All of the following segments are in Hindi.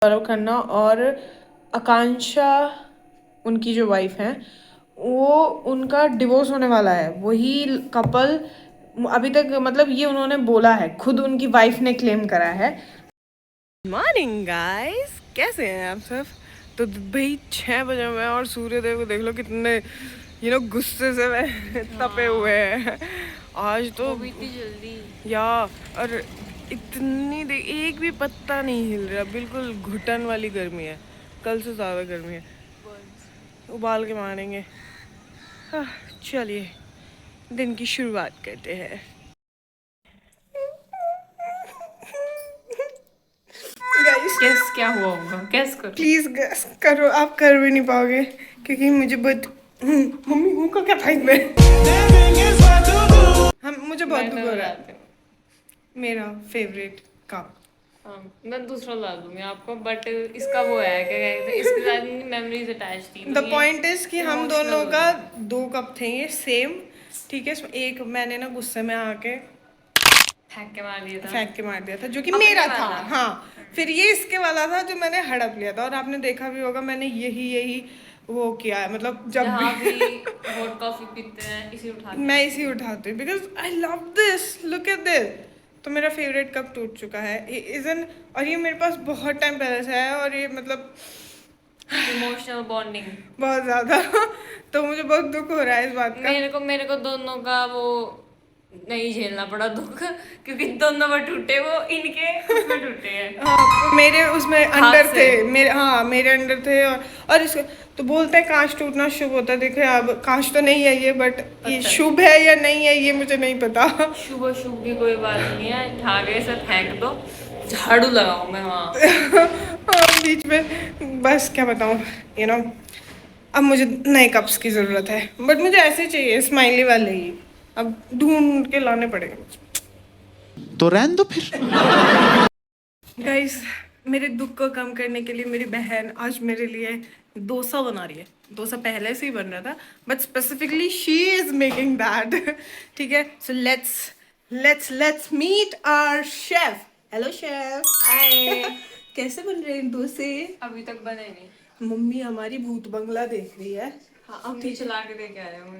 गौरव खन्ना और आकांक्षा उनकी जो वाइफ है वो उनका डिवोर्स होने वाला है। वही कपल अभी तक मतलब ये उन्होंने बोला है, खुद उनकी वाइफ ने क्लेम करा है। मॉर्निंग गाइस, कैसे हैं आप सब? तो भाई 6 बजे हुए हैं और सूर्यदेव को देख लो कितने गुस्से से तपे हुए हैं आज तो इतनी जल्दी या। और इतनी देर एक भी पत्ता नहीं हिल रहा, बिल्कुल घुटन वाली गर्मी है, कल से ज़्यादा गर्मी है। उबाल के मारेंगे। हाँ, चलिए दिन की शुरुआत करते हैं। गाइस कैस क्या हुआ होगा? कैस करो प्लीज गैस करो, आप कर भी नहीं पाओगे क्योंकि मुझे बहुत मम्मी हूँ का क्या फायदा है। हम मुझे बहुत दुख हो रहा है। मेरा फेवरेट कप। हाँ, मैं दूसरा ला दूंगी आपको, बट इसका वो है क्या कहते हैं, इसके साथ मेमोरीज अटैच थी। द पॉइंट इज कि हम दोनों का 2 कप थे ये सेम, ठीक है। एक मैंने ना गुस्से में आके फेंक के मार दिया था जो कि मेरा था। हाँ, फिर ये इसके वाला था जो मैंने हड़प लिया था। और आपने देखा भी होगा मैंने यही वो किया है, मतलब जब भी हॉट कॉफी पीते हैं मैं इसी उठाती हूँ because I love this, look at this. तो मेरा फेवरेट कप टूट चुका है इजन, और ये मेरे पास बहुत टाइम पहले से है और ये मतलब इमोशनल बॉन्डिंग बहुत ज़्यादा तो मुझे बहुत दुख हो रहा है इस बात का। मेरे को दोनों का वो नहीं झेलना पड़ा दुख, क्योंकि दोनों में टूटे, वो इनके उसमें टूटे हैं। हाँ, मेरे उसमें अंडर थे, मेरे अंडर थे। और इसको तो बोलते हैं कांच टूटना शुभ होता है। देखो अब कांच तो नहीं है ये, बट ये शुभ है या नहीं है ये मुझे नहीं पता। शुभ शुभ की कोई बात नहीं है, धागे से फेंक दो, झाड़ू लगाऊं मैं वहाँ। बीच में बस क्या बताऊँ, अब मुझे नए कप्स की ज़रूरत है, बट मुझे ऐसे चाहिए स्माइली वाले ही। अब ढूंढ के लाने पड़ेंगे तो रहने दो फिर। गाइस, मेरे दुख को कम करने के लिए मेरी बहन आज मेरे लिए डोसा बना रही है। डोसा पहले से ही बन रहा था, but specifically she is making that. ठीक है, so let's meet our chef. Hello chef. Hi. कैसे बन रहे हैं डोसे? अभी तक बने नहीं। मम्मी हमारी भूत बंगला देख रही है। हाँ, अम्मी चला के दे के आए होंगे।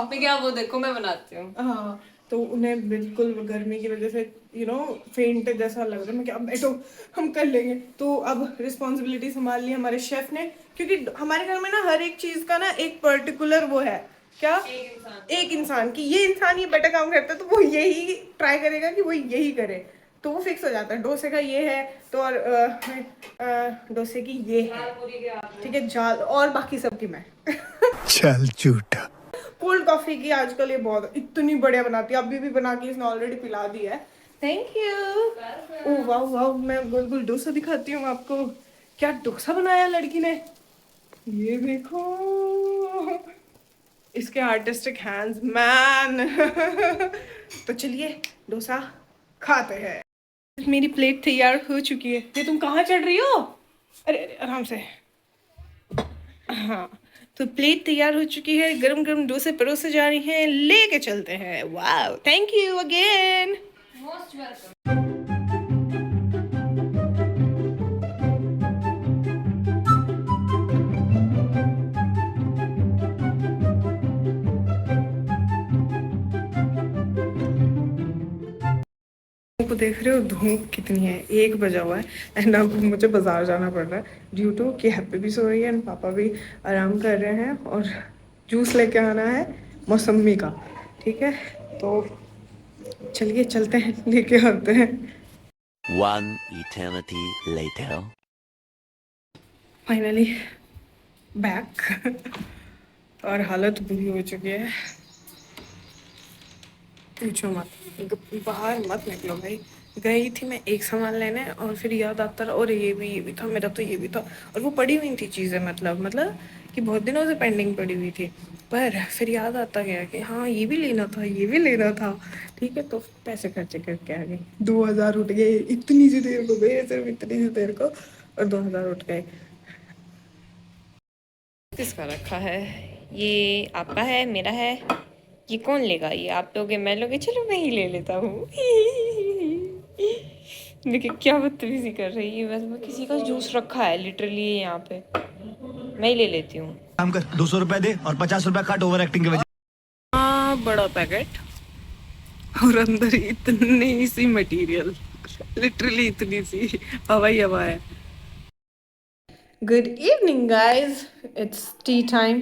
मैं क्या, वो देखो मैं बनाती हूँ। हाँ, तो उन्हें बिल्कुल गर्मी की वजह से फेंट जैसा लग रहा है। मैं क्या, अब बैठो हम कर लेंगे। तो अब रिस्पॉन्सिबिलिटी संभाल ली हमारे शेफ ने, क्योंकि हमारे घर में ना हर एक चीज़ का ना एक पर्टिकुलर वो है। क्या? एक इंसान की, ये इंसान ये बेटर काम करता है तो वो यही ट्राई करेगा कि वो यही करे, तो वो फिक्स हो जाता है। डोसे का ये है तो, और डोसे की ये है, ठीक है, जाल, और बाकी सब की मैं चल झूठा। कोल्ड कॉफी की आजकल ये बहुत इतनी बढ़िया बनाती है। अभी भी बना के इसने ऑलरेडी पिला दी है। Thank you. ओह वाह वाह, मैं बिल्कुल डोसा दिखाती हूँ आपको। क्या डोसा बनाया लड़की ने, ये देखो इसके आर्टिस्टिक हैंड्स मैन। तो चलिए डोसा खाते हैं। मेरी प्लेट तैयार हो चुकी है। ये तुम कहाँ चढ़ रही हो? अरे अरे आराम से। हाँ, तो प्लेट तैयार हो चुकी है, गरम गरम डोसे परोसे जा रही हैं, लेके चलते हैं। वाह, thank you again. Most welcome. को देख रहे हो धूप कितनी है, 1 बजा हुआ है एंड अब मुझे बाजार जाना पड़ रहा है ड्यू टू कि हैप्पी भी सो रही है एंड पापा भी आराम कर रहे हैं। और जूस लेके आना है मौसम्मी का, ठीक है। तो चलिए चलते हैं, लेके आते हैं। One eternity later. Finally back. और हालत बुरी हो चुकी है, पूछो मत, बाहर मत निकलो भाई। गई थी मैं एक सामान लेने और फिर याद आता रहा, और ये भी था मेरा, तो ये भी था। और वो पड़ी हुई थी चीज़ें, मतलब कि बहुत दिनों से पेंडिंग पड़ी हुई थी। पर फिर याद आता गया कि हाँ ये भी लेना था, ये भी लेना था। ठीक है, तो पैसे खर्चे करके आ गई। 2,000 उठ गए, इतनी सी देर को गए, सिर्फ इतनी सी देर को, और 2,000 उठ गए। किसका रखा है? ये आपका है, मेरा है? ये कौन लेगा? ये आप लोगे, मैं लोगे? चलो मैं ही ले लेता हूँ। देखिए क्या बदतमीजी कर रही है। बस किसी का जूस रखा है लिटरली यहाँ पे, मैं ही ले लेती हूँ। काम कर 200 रुपए दे और 50 रुपए काट ओवर एक्टिंग के वजह। हाँ बड़ा पैकेट और अंदर इतनी सी मटेरियल, लिटरली इतनी सी हवाई हवा है। Good evening guys, it's T time.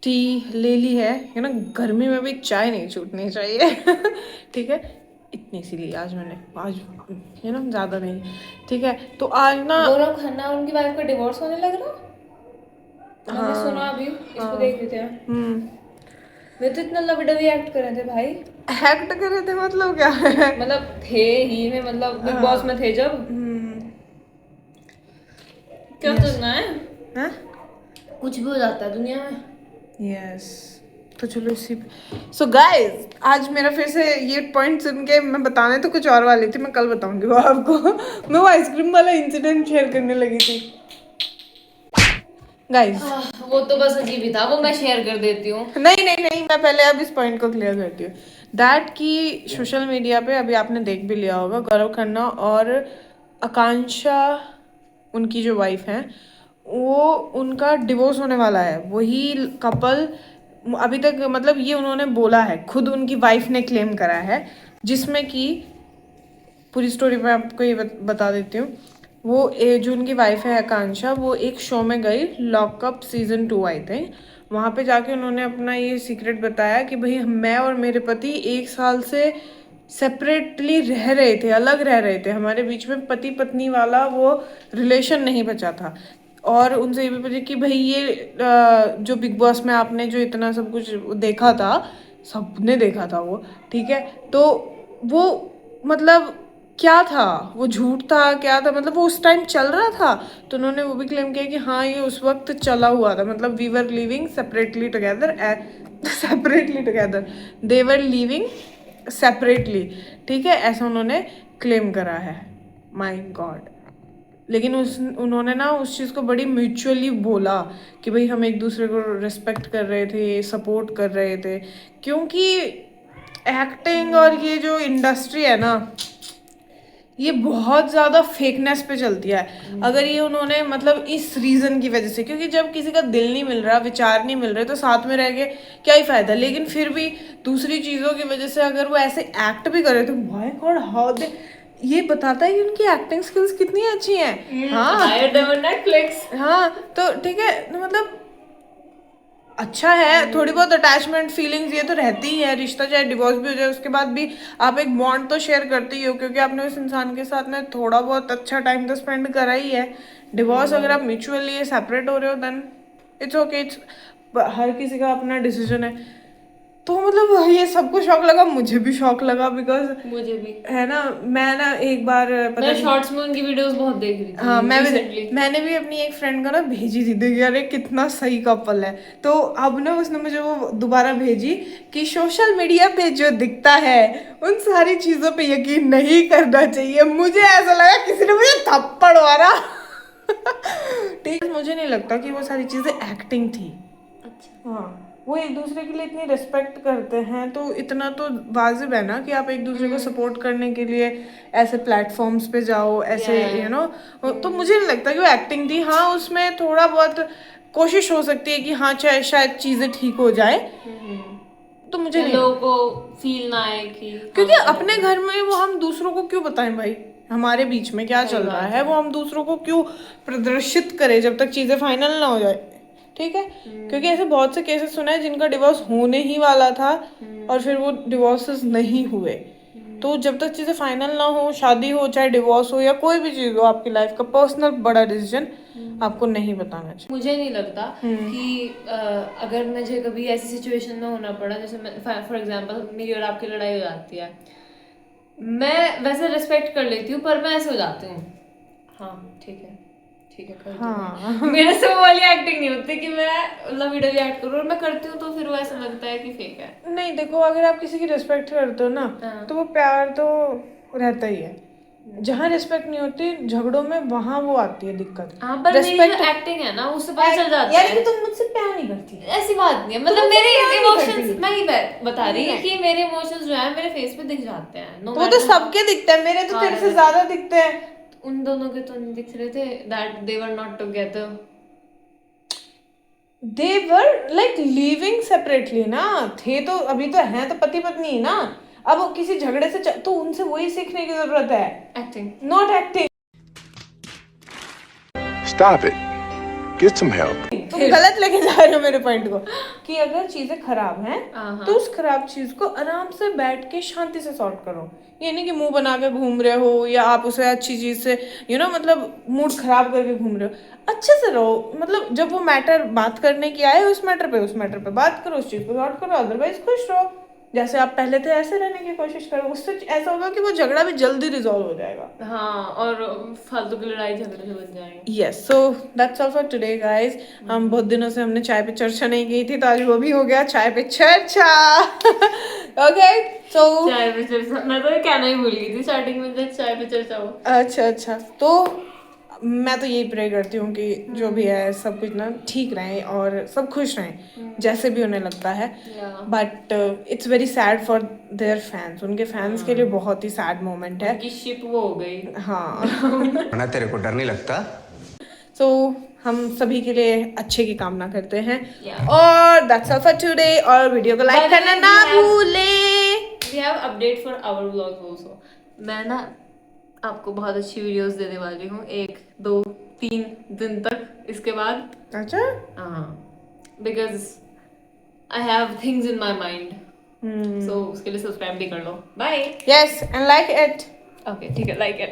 T ले ली है, ना गर्मी में भी चाय नहीं छूटनी चाहिए। ठीक है, इतनी सी ली आज मैंने, आज ज़्यादा नहीं। ठीक है, तो आज ना गौरव खन्ना और उनकी वाइफ का डिवोर्स होने लग रहा। मैंने सुना अभी, इसको देख रहे थे। वे तो इतना लव डवी एक्ट कर रहे थे भाई। एक्ट कर रहे थे मतलब क्या है? मतलब थे ही में, मतलब बिग बॉस में थे जब। क्या करना है? हाँ? कुछ भी हो जाता है दुनिया में। यस, तो चलो इसी सो गाइस, आज मेरा फिर से ये पॉइंट सुन के मैं बताने तो कुछ और वाली थी, मैं कल बताऊंगी वो आपको। मैं वो आइसक्रीम वाला इंसिडेंट शेयर करने लगी थी गाइस। वो तो बस अजीब ही था, वो मैं शेयर कर देती हूँ। नहीं नहीं नहीं, मैं पहले अब इस पॉइंट को क्लियर करती हूँ। दैट कि सोशल मीडिया पे अभी आपने देख भी लिया होगा, गौरव खन्ना और आकांक्षा, उनकी जो वाइफ है, वो उनका डिवोर्स होने वाला है। वही कपल अभी तक, मतलब ये उन्होंने बोला है, खुद उनकी वाइफ ने क्लेम करा है, जिसमें कि पूरी स्टोरी मैं आपको ये बता देती हूँ। वो जो उनकी वाइफ है आकांक्षा, वो एक शो में गई, लॉकअप सीजन 2 आई थिंक। वहाँ पे जाके उन्होंने अपना ये सीक्रेट बताया कि भाई मैं और मेरे पति 1 साल से सेपरेटली रह रहे थे, अलग रह रहे थे, हमारे बीच में पति पत्नी वाला वो रिलेशन नहीं बचा था। और उनसे ये भी पूछा कि भाई ये जो बिग बॉस में आपने जो इतना सब कुछ देखा था, सबने देखा था वो, ठीक है, तो वो मतलब क्या था, वो झूठ था क्या था, मतलब वो उस टाइम चल रहा था। तो उन्होंने वो भी क्लेम किया कि हाँ ये उस वक्त चला हुआ था, मतलब we were living separately together, separately together, they were living separately, ठीक है, ऐसा उन्होंने क्लेम करा है। My god. लेकिन उन्होंने ना उस चीज़ को बड़ी म्यूचुअली बोला कि भाई हम एक दूसरे को रिस्पेक्ट कर रहे थे, सपोर्ट कर रहे थे, क्योंकि एक्टिंग और ये जो इंडस्ट्री है ना, ये बहुत ज़्यादा फेकनेस पे चलती है। अगर ये उन्होंने मतलब इस रीज़न की वजह से, क्योंकि जब किसी का दिल नहीं मिल रहा, विचार नहीं मिल रहे, तो साथ में रह के क्या ही फ़ायदा। लेकिन फिर भी दूसरी चीज़ों की वजह से अगर वो ऐसे एक्ट भी करे तो माय गॉड हाउ दे, ये बताता है कि उनकी एक्टिंग स्किल्स कितनी अच्छी हैं। हाँ नेटफ्लिक्स। हाँ, तो ठीक है, तो मतलब अच्छा है, थोड़ी बहुत अटैचमेंट फीलिंग्स ये तो रहती ही है। रिश्ता चाहे डिवोर्स भी हो जाए, उसके बाद भी आप एक बॉन्ड तो शेयर करते ही हो, क्योंकि आपने उस इंसान के साथ में थोड़ा बहुत अच्छा टाइम तो स्पेंड करा ही है। डिवोर्स अगर आप म्यूचुअली सेपरेट हो रहे हो देन इट्स ओके, इट्स हर किसी का अपना डिसीजन है। तो मतलब ये सबको शौक लगा, मुझे भी शौक लगा, बिकॉज मुझे भी है ना, मैं ना एक बार पता मैं शॉर्ट्स में उनकी वीडियोस बहुत देख रही थी। हाँ, मैंने भी अपनी एक फ्रेंड को ना भेजी थी, देखिए यार कितना सही कपल है। तो अब ना उसने मुझे वो दोबारा भेजी कि सोशल मीडिया पे जो दिखता है उन सारी चीज़ों पे यकीन नहीं करना चाहिए। मुझे ऐसा लगा किसी ने मुझे थप्पड़ मारा। ठीक, मुझे नहीं लगता कि वो सारी चीज़ें एक्टिंग थी। अच्छा। हाँ, वो एक दूसरे के लिए इतनी रिस्पेक्ट करते हैं, तो इतना तो वाजिब है ना कि आप एक दूसरे को सपोर्ट करने के लिए ऐसे प्लेटफॉर्म्स पे जाओ, ऐसे यू नो। तो मुझे नहीं लगता कि वो एक्टिंग थी। हाँ, उसमें थोड़ा बहुत कोशिश हो सकती है कि हाँ चाहे शायद चीज़ें ठीक हो जाए, तो मुझे नहीं, लोगों को फील ना आए कि, क्योंकि अपने घर में वो हम दूसरों को क्यों बताएं भाई हमारे बीच में क्या चल रहा है, वो हम दूसरों को क्यों प्रदर्शित करें जब तक चीज़ें फाइनल ना हो जाए। ठीक है, क्योंकि ऐसे बहुत से केसेस सुने हैं जिनका डिवोर्स होने ही वाला था और फिर वो डिवोर्सेस नहीं हुए। तो जब तक चीज़ें फाइनल ना हो, शादी हो चाहे डिवोर्स हो या कोई भी चीज़ हो, आपकी लाइफ का पर्सनल बड़ा डिसीजन आपको नहीं बताना चाहिए। मुझे नहीं लगता कि अगर मुझे कभी ऐसी सिचुएशन में होना पड़ा, जैसे फॉर एग्जांपल मेरी और आपकी लड़ाई हो जाती है, मैं वैसे रिस्पेक्ट कर लेती हूँ, पर मैं ऐसे हो जाती हूँ, हाँ ठीक है कर दूंगी। मेरे से वो वाली एक्टिंग नहीं होती कि मैं मतलब वीडियो रिएक्ट करूँ, और मैं करती हूँ तो फिर वो ऐसा लगता है कि फेक है। नहीं देखो, अगर आप किसी की रिस्पेक्ट करते हो ना, तो वो प्यार तो रहता ही है। जहाँ रिस्पेक्ट नहीं होती झगड़ों में, वहाँ वो आती है दिक्कत। हाँ, पर मेरी जो एक्टिंग है ना उससे पता चल जाता यानी है। कि तुम मुझसे प्यार नहीं करती। ऐसी बात नहीं है, मतलब मुझसे मेरे प्यार नहीं इमोशंस, करती। मैं ही बता रही हूँ कि मेरे इमोशंस जो है मेरे फेस पे दिख जाते हैं। तो वो तो सबके दिखते हैं, मेरे तो तेरे से ज्यादा दिखते हैं। उन दोनों के तो नहीं दिख रहे थे, that they were not together. They were like living separately ना, थे तो अभी तो हैं तो पति पत्नी ही ना। अब वो किसी झगड़े से तो उनसे वही सीखने की जरूरत है, acting. Not acting. Stop it. Get some help. तुम गलत लेके जा रहे हो मेरे पॉइंट को, कि अगर चीजें खराब हैं हाँ। तो उस खराब चीज को आराम से बैठ के शांति से सॉर्ट करो। ये नहीं कि मुंह बना के घूम रहे हो, या आप उसे अच्छी चीज से मतलब मूड खराब करके घूम रहे हो। अच्छे से रहो, मतलब जब वो मैटर बात करने की आए उस मैटर पे बात करो, उस चीज को सॉर्ट करो, अदरवाइज खुश रहो जैसे आप पहले थे ऐसे रहने की कोशिश करो। उससे ऐसा होगा कि वो झगड़ा भी जल्दी रिजॉल्व हो जाएगा। हाँ, और फालतू की लड़ाई झगड़े से बच जाएंगे। Yes, so that's all for today guys. हम बहुत दिनों से हमने चाय पे चर्चा नहीं की थी, तो आज वो भी हो गया, चाय पे चर्चा। ओके, सो चाय पे चर्चा, मैं तो ये कहना ही भूल गई थी स्टार्टिंग में जब चाय पे चर्चा हो। अच्छा, तो मैं तो यही प्रे करती हूँ कि जो भी है सब कुछ ना ठीक रहे और सब खुश रहें जैसे भी उन्हें लगता है। But it's very sad for their fans, उनके फैंस के लिए बहुत ही सैड मोमेंट है। कि शिप वो हो गई। हाँ। ना तेरे को डर नहीं लगता? सो हम सभी के लिए अच्छे की कामना करते हैं। Yeah. और दैट्स ऑल फॉर टुडे। और वीडियो को लाइक करना ना भूलें। We have update for our vlogs also. मैं ना आपको बहुत अच्छी वीडियोस देने वाली हूँ 1, 2, 3 दिन तक इसके बाद। अच्छा, हाँ, because I have things in my mind. So उसके लिए सब्सक्राइब भी कर लो। Bye. Yes and like it. Okay, ठीक है, like it.